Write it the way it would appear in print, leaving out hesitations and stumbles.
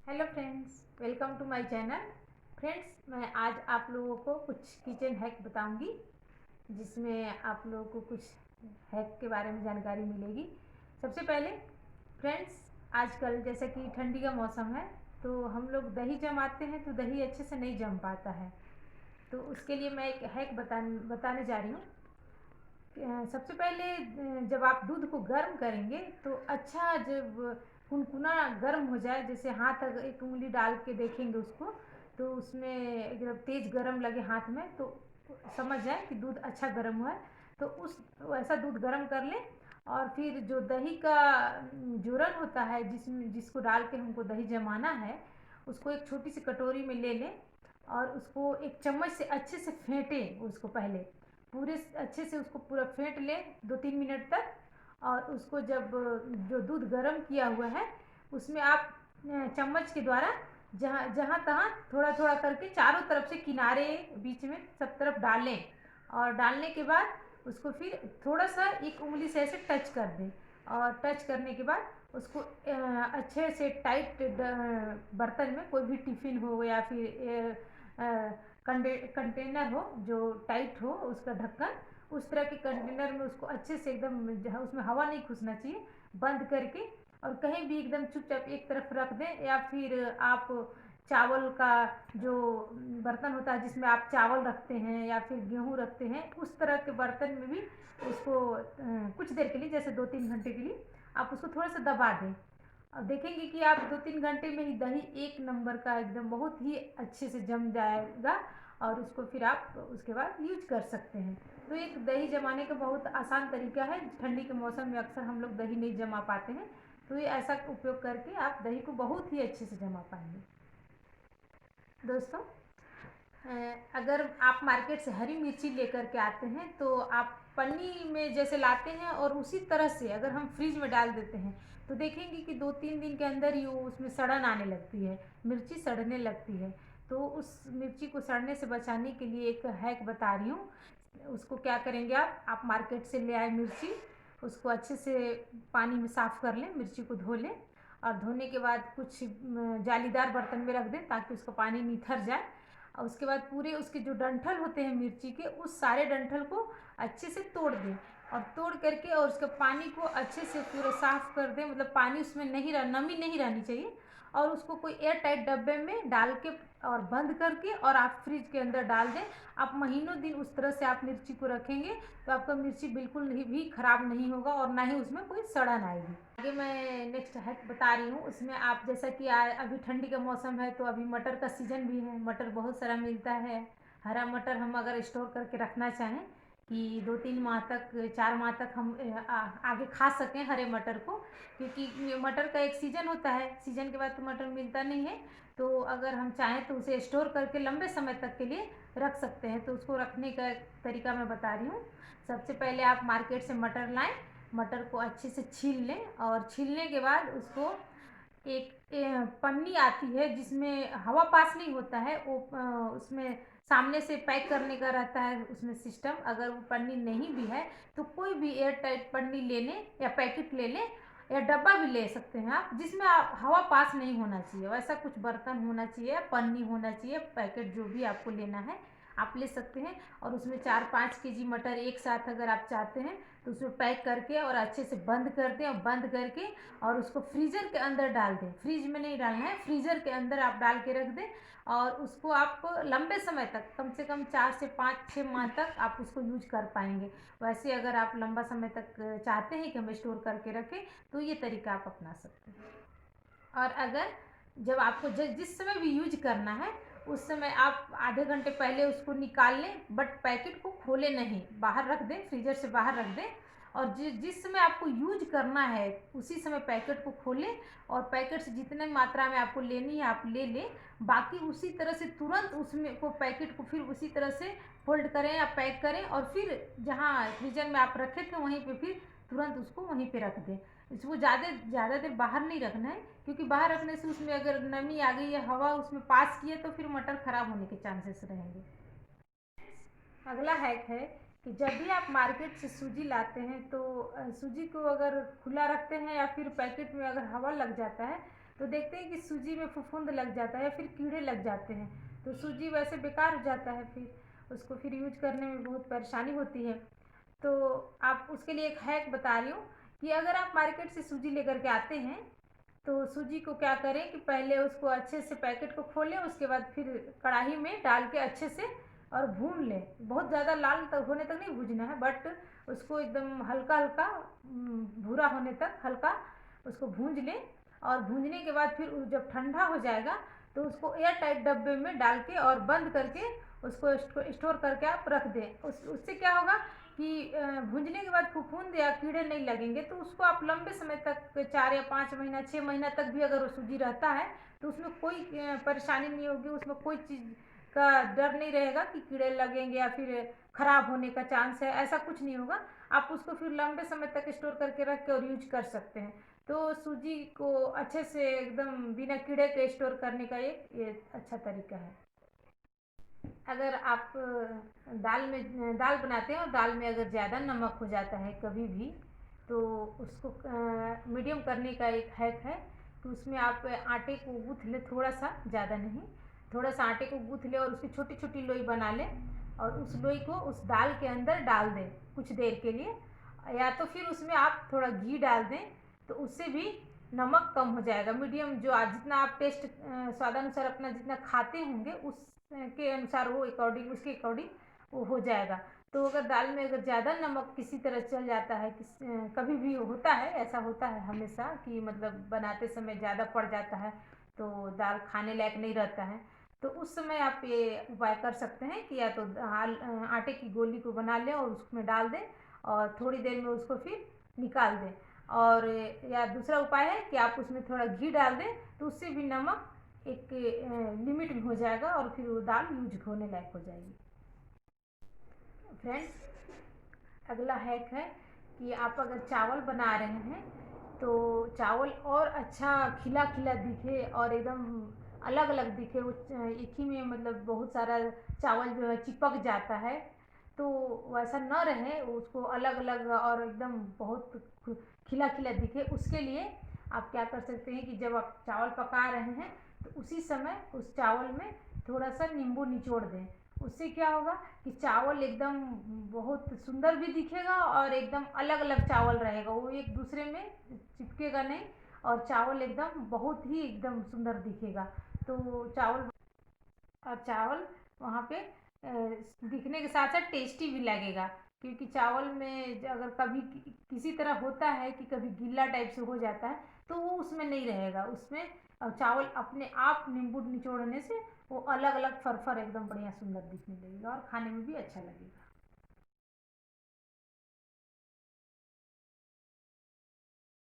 Hello friends, welcome to my channel. Friends, मैं आज आप लोगों को कुछ किचन हैक बताऊंगी, जिसमें आप लोगों को कुछ हैक के बारे में जानकारी मिलेगी। सबसे पहले फ्रेंड्स, आजकल जैसा कि ठंडी का मौसम है, तो हम लोग दही जमाते हैं तो दही अच्छे से नहीं जम पाता है। तो उसके लिए मैं एक हैक बताने जा रही हूँ। सबसे पहले जब आप दूध को गर्म करेंगे तो अच्छा, जब कुनकुना गर्म हो जाए, जैसे हाथ अगर एक उंगली डाल के देखेंगे उसको, तो उसमें एकदम तेज गर्म लगे हाथ में, तो समझ जाए कि दूध अच्छा गर्म हुआ है। तो उस वैसा दूध गर्म कर लें। और फिर जो दही का जूरन होता है, जिसको डाल के हमको दही जमाना है, उसको एक छोटी सी कटोरी में ले लें और उसको एक चम्मच से अच्छे से फेंटें। उसको पहले पूरे अच्छे से उसको पूरा फेंट लें 2-3 मिनट तक। और उसको जब जो दूध गर्म किया हुआ है, उसमें आप चम्मच के द्वारा जहाँ जहाँ तहाँ थोड़ा थोड़ा करके चारों तरफ से, किनारे बीच में सब तरफ डालें। और डालने के बाद उसको फिर थोड़ा सा एक उंगली से ऐसे टच कर दें। और टच करने के बाद उसको अच्छे से टाइट बर्तन में, कोई भी टिफ़िन हो या फिर कंटेनर हो जो टाइट हो, उसका ढक्कन, उस तरह के कंटेनर में उसको अच्छे से एकदम, उसमें हवा नहीं घुसना चाहिए, बंद करके और कहीं भी एकदम चुपचाप एक तरफ रख दें। या फिर आप चावल का जो बर्तन होता है जिसमें आप चावल रखते हैं या फिर गेहूँ रखते हैं, उस तरह के बर्तन में भी उसको कुछ देर के लिए, जैसे 2-3 घंटे के लिए, आप उसको थोड़ा सा दबा दें। और देखेंगे कि आप 2-3 घंटे में ही दही एक नंबर का एकदम बहुत ही अच्छे से जम जाएगा। और उसको फिर आप उसके बाद यूज कर सकते हैं। तो एक दही जमाने का बहुत आसान तरीका है। ठंडी के मौसम में अक्सर हम लोग दही नहीं जमा पाते हैं, तो ये ऐसा उपयोग करके आप दही को बहुत ही अच्छे से जमा पाएंगे। दोस्तों, अगर आप मार्केट से हरी मिर्ची लेकर के आते हैं, तो आप पन्नी में जैसे लाते हैं और उसी तरह से अगर हम फ्रिज में डाल देते हैं, तो देखेंगे कि 2-3 दिन के अंदर ही वो उसमें सड़न आने लगती है, मिर्ची सड़ने लगती है। तो उस मिर्ची को सड़ने से बचाने के लिए एक हैक बता रही हूँ। उसको क्या करेंगे, आप मार्केट से ले आए मिर्ची, उसको अच्छे से पानी में साफ़ कर लें, मिर्ची को धो लें। और धोने के बाद कुछ जालीदार बर्तन में रख दें ताकि उसका पानी निथर जाए। और उसके बाद पूरे उसके जो डंठल होते हैं मिर्ची के, उस सारे डंठल को अच्छे से तोड़ दें। और तोड़ करके और उसके पानी को अच्छे से पूरा साफ़ कर दें, मतलब पानी उसमें नहीं नमी नहीं रहनी चाहिए। और उसको कोई एयर टाइट डब्बे में डाल के और बंद करके और आप फ्रिज के अंदर डाल दें। आप महीनों दिन उस तरह से आप मिर्ची को रखेंगे तो आपका मिर्ची बिल्कुल भी ख़राब नहीं होगा और ना ही उसमें कोई सड़न आएगी। आगे मैं नेक्स्ट हैक बता रही हूँ। उसमें आप, जैसा कि अभी ठंडी का मौसम है, तो अभी मटर का सीज़न भी है, मटर बहुत सारा मिलता है। हरा मटर हम अगर स्टोर करके रखना चाहें कि 2-3 माह तक, 4 माह तक हम आगे खा सकें हरे मटर को, क्योंकि मटर का एक सीज़न होता है, सीज़न के बाद तो मटर मिलता नहीं है। तो अगर हम चाहें तो उसे स्टोर करके लंबे समय तक के लिए रख सकते हैं। तो उसको रखने का तरीका मैं बता रही हूँ। सबसे पहले आप मार्केट से मटर लाएं, मटर को अच्छे से छील लें और छीलने के बाद उसको एक पन्नी आती है जिसमें हवा पास नहीं होता है, वो उसमें सामने से पैक करने का रहता है उसमें सिस्टम। अगर वो पन्नी नहीं भी है तो कोई भी एयर टाइट पन्नी ले लें या पैकेट ले लें या डब्बा भी ले सकते हैं आप, जिसमें हवा पास नहीं होना चाहिए, वैसा कुछ बर्तन होना चाहिए, पन्नी होना चाहिए, पैकेट जो भी आपको लेना है आप ले सकते हैं। और उसमें 4-5 केजी मटर एक साथ अगर आप चाहते हैं तो उसमें पैक करके और अच्छे से बंद कर दें। और बंद करके और उसको फ्रीज़र के अंदर डाल दें, फ्रिज में नहीं डालना है, फ्रीज़र के अंदर आप डाल के रख दें। और उसको आप लंबे समय तक, कम से कम 4 से 5-6 माह तक आप उसको यूज कर पाएंगे। वैसे अगर आप लंबा समय तक चाहते हैं कि हम स्टोर करके रखें, तो ये तरीका आप अपना सकते हैं। और अगर जब आपको जिस समय भी यूज करना है, उस समय आप आधे घंटे पहले उसको निकाल लें, बट पैकेट को खोले नहीं, बाहर रख दें, फ्रीजर से बाहर रख दें। और जिस समय आपको यूज करना है उसी समय पैकेट को खोलें और पैकेट से जितने मात्रा में आपको लेनी है आप ले लें। बाकी उसी तरह से तुरंत उसमें को पैकेट को फिर उसी तरह से फोल्ड करें या पैक करें और फिर जहाँ फ्रीजर में आप रखे थे वहीं पे फिर तुरंत उसको वहीं पे रख दें। इसको ज़्यादा देर बाहर नहीं रखना है, क्योंकि बाहर रखने से उसमें अगर नमी आ गई या हवा उसमें पास की है तो फिर मटर ख़राब होने के चांसेस रहेंगे। अगला हैक है कि जब भी आप मार्केट से सूजी लाते हैं तो सूजी को अगर खुला रखते हैं या फिर पैकेट में अगर हवा लग जाता है, तो देखते हैं कि सूजी में फफूंद लग जाता है या फिर कीड़े लग जाते हैं, तो सूजी वैसे बेकार हो जाता है, फिर उसको फिर यूज करने में बहुत परेशानी होती है। तो आप उसके लिए एक हैक बता रही हूँ कि अगर आप मार्केट से सूजी लेकर के आते हैं तो सूजी को क्या करें कि पहले उसको अच्छे से पैकेट को खोलें, उसके बाद फिर कढ़ाई में डाल के अच्छे से और भून लें। बहुत ज़्यादा लाल तक होने तक नहीं भूजना है, बट उसको एकदम हल्का हल्का भूरा होने तक हल्का उसको भूंज लें। और भूंजने के बाद फिर जब ठंडा हो जाएगा तो उसको एयर टाइट डब्बे में डाल के और बंद करके उसको स्टोर करके आप रख दें। उससे क्या होगा कि भूंजने के बाद फफूंद या कीड़े नहीं लगेंगे, तो उसको आप लंबे समय तक 4 या 5 महीना 6 महीना तक भी अगर वो सूजी रहता है तो उसमें कोई परेशानी नहीं होगी, उसमें कोई चीज़ का डर नहीं रहेगा कि कीड़े लगेंगे या फिर ख़राब होने का चांस है, ऐसा कुछ नहीं होगा। आप उसको फिर लंबे समय तक स्टोर करके रख के और यूज कर सकते हैं। तो सूजी को अच्छे से एकदम बिना कीड़े के स्टोर करने का एक ये अच्छा तरीका है। अगर आप दाल बनाते हैं और दाल में अगर ज़्यादा नमक हो जाता है कभी भी, तो उसको मीडियम करने का एक हैक है कि उसमें आप आटे को गूँथ लें, थोड़ा सा, ज़्यादा नहीं, थोड़ा सा आटे को गूँथ लें और उसकी छोटी छोटी लोई बना लें और उस लोई को उस दाल के अंदर डाल दें कुछ देर के लिए, या तो फिर उसमें आप थोड़ा घी डाल दें तो उससे भी नमक कम हो जाएगा। मीडियम जो आज जितना आप टेस्ट स्वादानुसार अपना जितना खाते होंगे उस के अनुसार वो अकॉर्डिंग उसके अकॉर्डिंग वो हो जाएगा। तो अगर दाल में अगर ज़्यादा नमक किसी तरह चल जाता है, कभी भी होता है, ऐसा होता है हमेशा कि मतलब बनाते समय ज़्यादा पड़ जाता है तो दाल खाने लायक नहीं रहता है, तो उस समय आप ये उपाय कर सकते हैं कि या तो आटे की गोली को बना लें और उसमें डाल दें और थोड़ी देर में उसको फिर निकाल दें। और या दूसरा उपाय है कि आप उसमें थोड़ा घी डाल दें तो उससे भी नमक एक लिमिट में हो जाएगा और फिर वो दाल यूज होने लायक हो जाएगी। फ्रेंड्स, अगला हैक है कि आप अगर चावल बना रहे हैं तो चावल और अच्छा खिला खिला दिखे और एकदम अलग अलग दिखे, वो एक ही में मतलब बहुत सारा चावल जो है चिपक जाता है, तो वैसा न रहे, उसको अलग अलग और एकदम बहुत खिला खिला दिखे, उसके लिए आप क्या कर सकते हैं कि जब आप चावल पका रहे हैं तो उसी समय उस चावल में थोड़ा सा नींबू निचोड़ दें। उससे क्या होगा कि चावल एकदम बहुत सुंदर भी दिखेगा और एकदम अलग अलग चावल रहेगा, वो एक दूसरे में चिपकेगा नहीं और चावल एकदम बहुत ही एकदम सुंदर दिखेगा। तो चावल वहाँ पे दिखने के साथ साथ टेस्टी भी लगेगा, क्योंकि चावल में अगर कभी किसी तरह होता है कि कभी गीला टाइप से हो जाता है तो वो उसमें नहीं रहेगा, उसमें चावल अपने आप नींबू निचोड़ने से वो अलग अलग फर फर एकदम बढ़िया सुंदर दिखने लगेगा और खाने में भी अच्छा लगेगा।